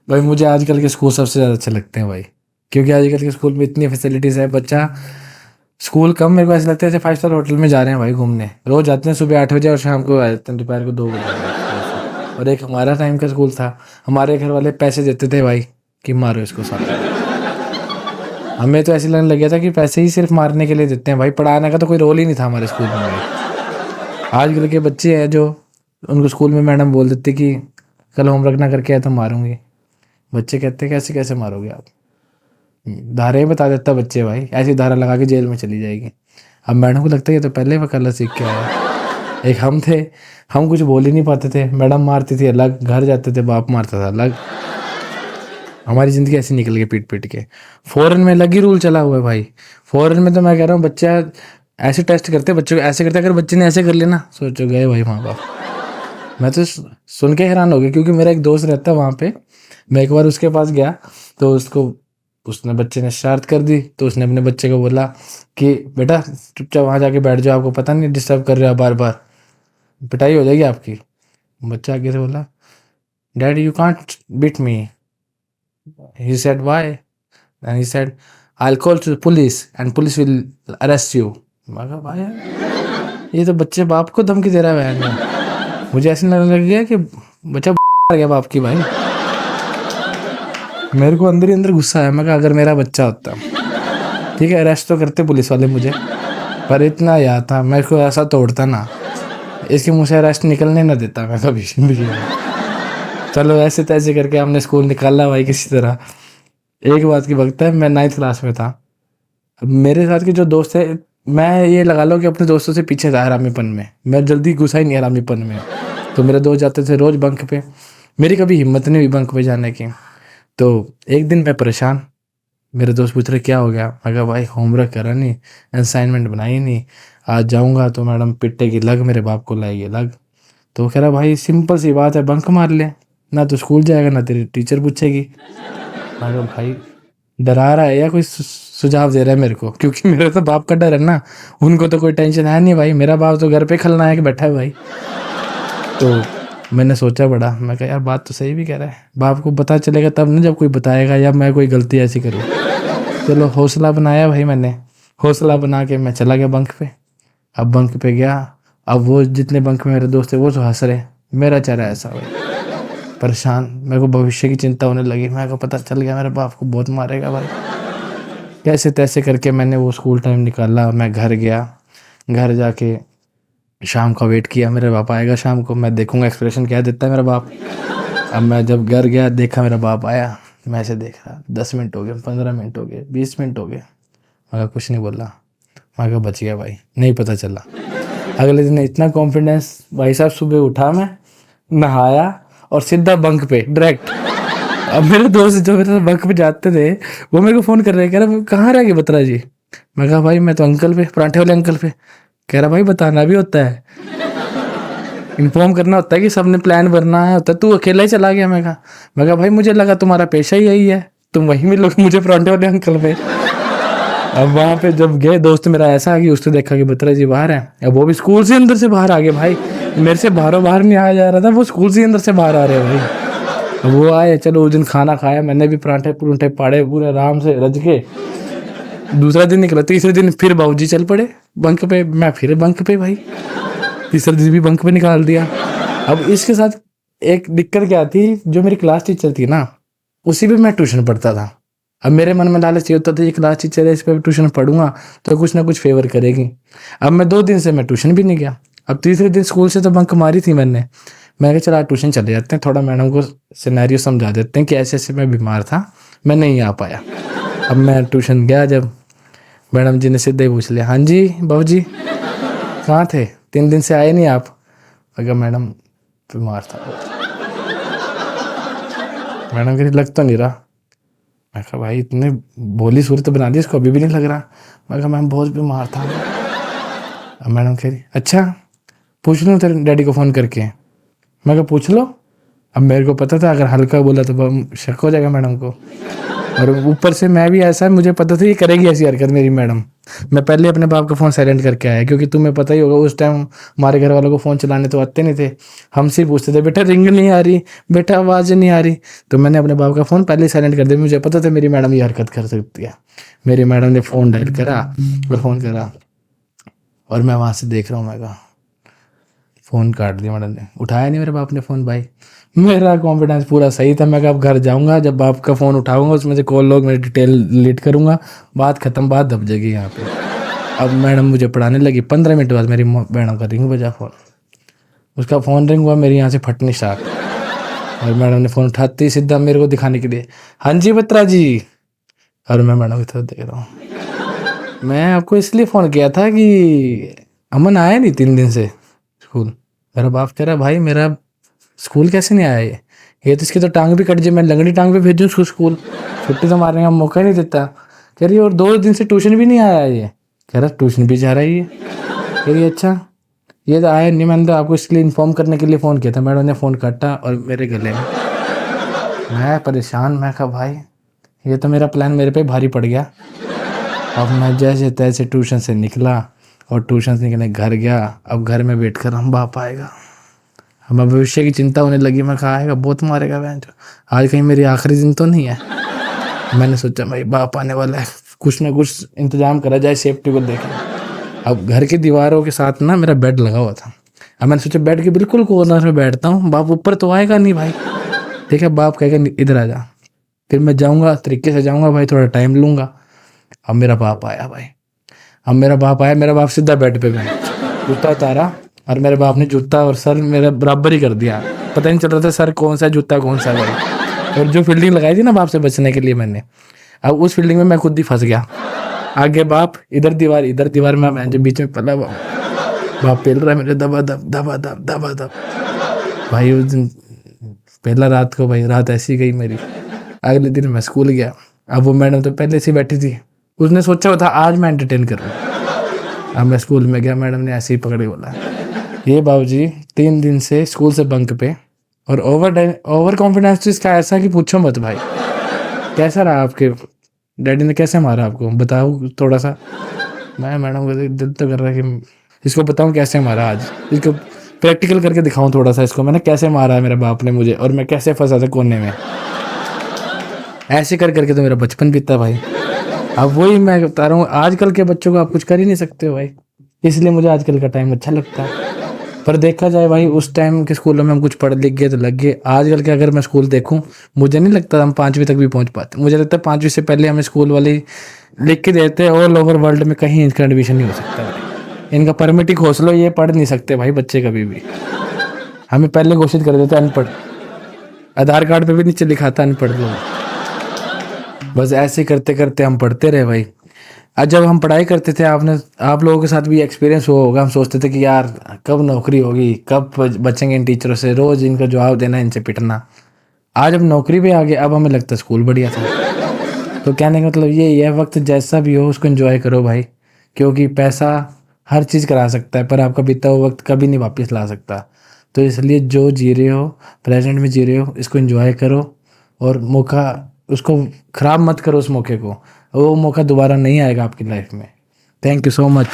भाई मुझे आजकल के स्कूल सबसे ज़्यादा अच्छे लगते हैं भाई, क्योंकि आजकल के स्कूल में इतनी फैसिलिटीज़ है। बच्चा स्कूल कम, मेरे को ऐसा लगता है जैसे 5 स्टार होटल में जा रहे हैं भाई घूमने। रोज़ जाते हैं सुबह 8 बजे और शाम को आ जाते हैं दोपहर को 2 बजे ऐसे। और एक हमारा टाइम का स्कूल था, हमारे घर वाले पैसे देते थे भाई कि मारो इसको साथ। हमें तो ऐसे लगने लग गया था कि पैसे ही सिर्फ मारने के लिए देते हैं भाई, पढ़ाने का तो कोई रोल ही नहीं था हमारे स्कूल में भाई। आजकल के बच्चे हैं जो, उनको स्कूल में मैडम बोल देती कि कल होमवर्क ना करके आए तो मारूंगी। बच्चे कहते हैं कैसे कैसे मारोगे आप। धारे बता देता बच्चे भाई, ऐसी धारा लगा के जेल में चली जाएगी। अब मैडम को लगता है ये तो पहले वकालत सीख के आया। एक हम थे, हम कुछ बोल ही नहीं पाते थे, मैडम मारती थी अलग, घर जाते थे बाप मारता था अलग। हमारी ज़िंदगी ऐसी निकल गई पीट पीट के। फ़ॉरेन में अलग ही रूल चला हुआ है भाई। फ़ॉरेन में तो मैं कह रहा हूँ बच्चा ऐसे टेस्ट करते बच्चों को, ऐसे करते, अगर बच्चे ने ऐसे कर लिया ना सोचो गए भाई माँ बाप। मैं तो सुन के हैरान हो गया, क्योंकि मेरा एक दोस्त रहता है वहाँ पे। मैं एक बार उसके पास गया तो उसने बच्चे ने शरारत कर दी, तो उसने अपने बच्चे को बोला कि बेटा चुपचाप वहाँ जाके बैठ जाओ, आपको पता नहीं डिस्टर्ब कर रहे हो बार बार, पिटाई हो जाएगी आपकी। बच्चा आगे से बोला daddy you can't beat me. He said why, and he said I will call to the police and police will arrest you. मैं कहा भाई ये तो बच्चे बाप को धमकी दे रहा है। मुझे ऐसे लगने लग गया कि बच्चा आ गया बाप की भाई। मेरे को अंदर ही अंदर गुस्सा आया। मैं कहा अगर मेरा बच्चा होता, ठीक है अरेस्ट तो करते पुलिस वाले मुझे, पर इतना याद था मेरे को ऐसा तोड़ता ना, इसके मुँह से अरेस्ट निकलने ना देता मैं कभी भी। चलो ऐसे तैसे करके हमने स्कूल निकाला भाई किसी तरह। एक बात की वक्त है, मैं 9th क्लास में था। अब मेरे साथ के जो दोस्त है, मैं ये लगा लो कि अपने दोस्तों से पीछे था हरामीपन में, मैं जल्दी घुसा ही नहीं हरामीपन में। तो मेरे दोस्त जाते थे रोज़ बंक पे, मेरी कभी हिम्मत नहीं हुई बंक पे जाने की। तो एक दिन मैं परेशान, मेरे दोस्त पूछ रहे क्या हो गया। मैं कहा भाई होमवर्क करा नहीं, असाइनमेंट बनाई नहीं, आज जाऊंगा तो मैडम पिटेगी लग, मेरे बाप को लाएगी लग। तो वो कह रहा भाई सिंपल सी बात है बंक मार ले, ना तो स्कूल जाएगा ना तेरी टीचर पूछेगी। मैं कहा भाई डरा रहा है या कोई सुझाव दे रहा है मेरे को, क्योंकि मेरे तो बाप का डर है ना, उनको तो कोई टेंशन है नहीं भाई, मेरा बाप तो घर पे खलनायक बैठा है भाई। तो मैंने सोचा बड़ा, मैं कहा यार बात तो सही भी कह रहा है, बाप को पता चलेगा तब ना जब कोई बताएगा या मैं कोई गलती ऐसी करूँ। चलो हौसला बनाया भाई मैंने, हौसला बना के मैं चला गया बंक पे। अब बंक पे गया, अब वो जितने बंक में मेरे दोस्त थे वो तो हंस रहे, मेरा चेहरा ऐसा भाई परेशान। मेरे को भविष्य की चिंता होने लगी, मेरे को पता चल गया मेरे बाप को बहुत मारेगा भाई। कैसे तैसे करके मैंने वो स्कूल टाइम निकाला, मैं घर गया, घर जाके शाम का वेट किया, मेरे बाप आएगा शाम को, मैं देखूंगा एक्सप्रेशन क्या देता है मेरा बाप। अब मैं जब घर गया देखा मेरा बाप आया, मैं ऐसे देख रहा, 10 मिनट हो गए, 15 मिनट हो गए, 20 मिनट हो गए, मगर कुछ नहीं बोला। मैं कहा बच गया भाई, नहीं पता चला। अगले दिन इतना कॉन्फिडेंस भाई साहब, सुबह उठा मैं, नहाया और सीधा बंक पे डायरेक्ट। अब मेरे दोस्त जो मेरे साथ बंक पे जाते थे वो मेरे को फ़ोन कर रहे, कह रहा कहाँ रह गए बत्रा जी। मैं कहा भाई मैं तो अंकल पे, पराठे वाले अंकल पे। कह रहा भाई बताना भी होता है, इन्फॉर्म करना होता है कि सबने प्लान बनना है होता है, तू अकेला ही चला गया। मैं कहा भाई मुझे लगा तुम्हारा पेशा ही यही है, तुम वहीं मिलोगे मुझे पराठे वाले अंकल पे। अब वहाँ पे जब गए, दोस्त मेरा ऐसा कि उसने देखा कि बत्रा जी बाहर हैं, अब वो भी स्कूल से अंदर से बाहर आ गए भाई, मेरे से बाहर नहीं आया जा रहा था, वो स्कूल से अंदर से बाहर आ रहे हैं भाई। अब वो आए, चलो उस दिन खाना खाया, मैंने भी पराठे पुराठे पाड़े पूरे आराम से रज के। दूसरा दिन निकला, तीसरे दिन फिर बाबूजी चल पड़े बंक पे, मैं फिर बंक पे भाई, तीसरे दिन भी बंक पे निकाल दिया। अब इसके साथ एक दिक्कत क्या थी, जो मेरी क्लास टीचर थी ना उसी पे मैं ट्यूशन पढ़ता था। अब मेरे मन में लालच ये होता था ये क्लास टीचर है, इस पर ट्यूशन पढ़ूंगा तो कुछ ना कुछ फेवर करेगी। अब मैं 2 दिन से मैं ट्यूशन भी नहीं गया। अब तीसरे दिन स्कूल से तो बंक मारी थी मैंने, मैं कहा चला ट्यूशन चले जाते हैं, थोड़ा मैडम को सिनेरियो समझा देते हैं कि ऐसे ऐसे मैं बीमार था, मैं नहीं आ पाया। अब मैं ट्यूशन गया, जब मैडम जी ने सीधे ही पूछ लिया, हाँ जी बाबू जी कहाँ थे, 3 दिन से आए नहीं आप। अगर मैडम बीमार था। मैडम कह रही लग तो नहीं रहा। मैं कहा भाई इतने भोली सूरत बना दी, इसको अभी भी नहीं लग रहा। मैं कहा मैम बहुत बीमार था। अब मैडम कह रही अच्छा पूछ लूँ तेरे डैडी को फ़ोन करके। मैं कहा पूछ लो। अब मेरे को पता था अगर हल्का बोला तो शक हो जाएगा मैडम को। और ऊपर से मैं भी ऐसा, मुझे पता था ये करेगी ऐसी हरकत मेरी मैडम। मैं पहले अपने बाप का फ़ोन साइलेंट करके आया, क्योंकि तुम्हें पता ही होगा उस टाइम हमारे घर वालों को फ़ोन चलाने तो आते नहीं थे। हमसे ही पूछते थे, बेटा रिंग नहीं आ रही, बेटा आवाज़ नहीं आ रही। तो मैंने अपने बाप का फ़ोन पहले ही साइलेंट कर दिया, मुझे पता था मेरी मैडम ये हरकत कर सकती है। मेरी मैडम ने फ़ोन डायल करा और फ़ोन करा, और मैं वहाँ से देख रहा हूँ, मैं कहा फ़ोन काट दिया मैडम ने, उठाया नहीं मेरे बाप ने फ़ोन। भाई मेरा कॉन्फिडेंस पूरा सही था, मैं कहा अब घर जाऊँगा, जब बाप का फ़ोन उठाऊँगा उसमें से कॉल लॉग मेरी डिटेल डिलीट करूँगा, बात ख़त्म, बात दब जाएगी यहाँ पे। अब मैडम मुझे पढ़ाने लगी, 15 मिनट बाद मेरी मैडम का रिंग बजा फ़ोन। उसका फ़ोन रिंग हुआ, मेरी यहाँ से फटनी स्टार्ट। और मैडम ने फ़ोन उठाते ही सीधा मेरे को दिखाने के लिए, हाँ जी बत्रा जी। और मैं मैडम की तरफ देख रहा हूँ। मैं आपको इसलिए फ़ोन किया था कि अमन आया नहीं 3 दिन से स्कूल। मेरा बाप कह रहा भाई मेरा स्कूल कैसे नहीं आया ये तो इसकी तो टांग भी कट जाए, मैं लंगड़ी टांग पे भेजूँ उसको स्कूल, छुट्टी तो मारने का मौका नहीं देता। कह रही और 2 दिन से ट्यूशन भी नहीं आया ये। कह रहा ट्यूशन भी जा रहा है ये। कह रही अच्छा ये तो आया नहीं, मैंने तो आपको इसलिए इन्फॉर्म करने के लिए फ़ोन किया था। मैडम ने फ़ोन काटा और मेरे गले में। मैं परेशान, मैं कहा भाई ये तो मेरा प्लान मेरे पे भारी पड़ गया। अब मैं जैसे तैसे ट्यूशन से निकला और ट्यूशन से निकलने घर गया। अब घर में बैठ कर हम बाप आएगा, हमें भविष्य की चिंता होने लगी। मैं कहा आएगा बहुत मारेगा बहन, आज कहीं मेरी आखिरी दिन तो नहीं है। मैंने सोचा भाई बाप आने वाला है, कुछ ना कुछ इंतजाम करा जाए, सेफ्टी को देखें। अब घर की दीवारों के साथ ना मेरा बेड लगा हुआ था। अब मैंने सोचा बेड के बिल्कुल कॉर्नर में बैठता हूँ, बाप ऊपर तो आएगा नहीं भाई। देखा बाप कहेगा इधर आ जा, फिर मैं जाऊँगा तरीके से जाऊँगा भाई, थोड़ा टाइम लूँगा। अब मेरा बाप आया भाई, अब मेरा बाप आया, मेरा बाप सीधा बेड पे गया, जूता उतारा और मेरे बाप ने जूता और सर मेरा बराबर ही कर दिया। पता नहीं चल रहा था सर कौन सा जूता कौन सा भाई। और जो फील्डिंग लगाई थी ना बाप से बचने के लिए मैंने, अब उस फील्डिंग में मैं खुद ही फंस गया। आगे बाप, इधर दीवार में मैं जो बीच में पला बाप पेल रहा है मेरे, दबा दब दबा दब दबा दब। भाई उस दिन पहला रात को भाई रात ऐसी गई मेरी। अगले दिन मैं स्कूल गया। अब वो मैडम तो पहले से बैठी थी, उसने सोचा था आज मैं एंटरटेन करूँ। अब मैं स्कूल में गया, मैडम ने ऐसे ही पकड़े बोला ये बाबूजी 3 दिन से स्कूल से बंक पे, और ओवर कॉन्फिडेंस तो इसका ऐसा कि पूछो मत भाई। कैसा रहा आपके डैडी ने, कैसे मारा आपको बताओ थोड़ा सा। मैं मैडम को दिल तो कर रहा है कि इसको बताऊँ कैसे मारा, आज इसको प्रैक्टिकल करके दिखाऊं थोड़ा सा इसको, मैंने कैसे मारा है मेरे बाप ने मुझे, और मैं कैसे फंसा था कोने में। ऐसे कर करके तो मेरा बचपन बीता भाई। अब वही मैं बता रहा हूँ, आजकल के बच्चों को आप कुछ कर ही नहीं सकते हो भाई, इसलिए मुझे आजकल का टाइम अच्छा लगता है। पर देखा जाए भाई उस टाइम के स्कूलों में हम कुछ पढ़ लिख गए तो लग गए। आजकल के अगर मैं स्कूल देखूं, मुझे नहीं लगता हम 5वीं तक भी पहुंच पाते। मुझे लगता है 5वीं से पहले हमें स्कूल वाले लिख के देते हैं ऑल ओवर वर्ल्ड में कहीं इनका एडमिशन नहीं हो सकता भाई। इनका परमिट ही खोस लो, ये पढ़ नहीं सकते भाई बच्चे कभी भी। हमें पहले घोषित कर देते अनपढ़, आधार कार्ड पे भी नीचे लिखा था अनपढ़ लोग। बस ऐसे करते करते हम पढ़ते रहे भाई। आज जब हम पढ़ाई करते थे, आप लोगों के साथ भी एक्सपीरियंस हुआ होगा, हम सोचते थे कि यार कब नौकरी होगी, कब बचेंगे इन टीचरों से, रोज इनका जवाब देना, इनसे पिटना। आज अब नौकरी पे आ गए, अब हमें लगता है स्कूल बढ़िया था। तो कहने का मतलब ये वक्त जैसा भी हो उसको एंजॉय करो भाई, क्योंकि पैसा हर चीज़ करा सकता है पर आपका बीता हुआ वक्त कभी नहीं वापस ला सकता। तो इसलिए जो जी रहे हो, प्रेजेंट में जी रहे हो, इसको एंजॉय करो, और मौका उसको ख़राब मत करो उस मौके को, वो मौका दोबारा नहीं आएगा आपकी लाइफ में। Thank you so much.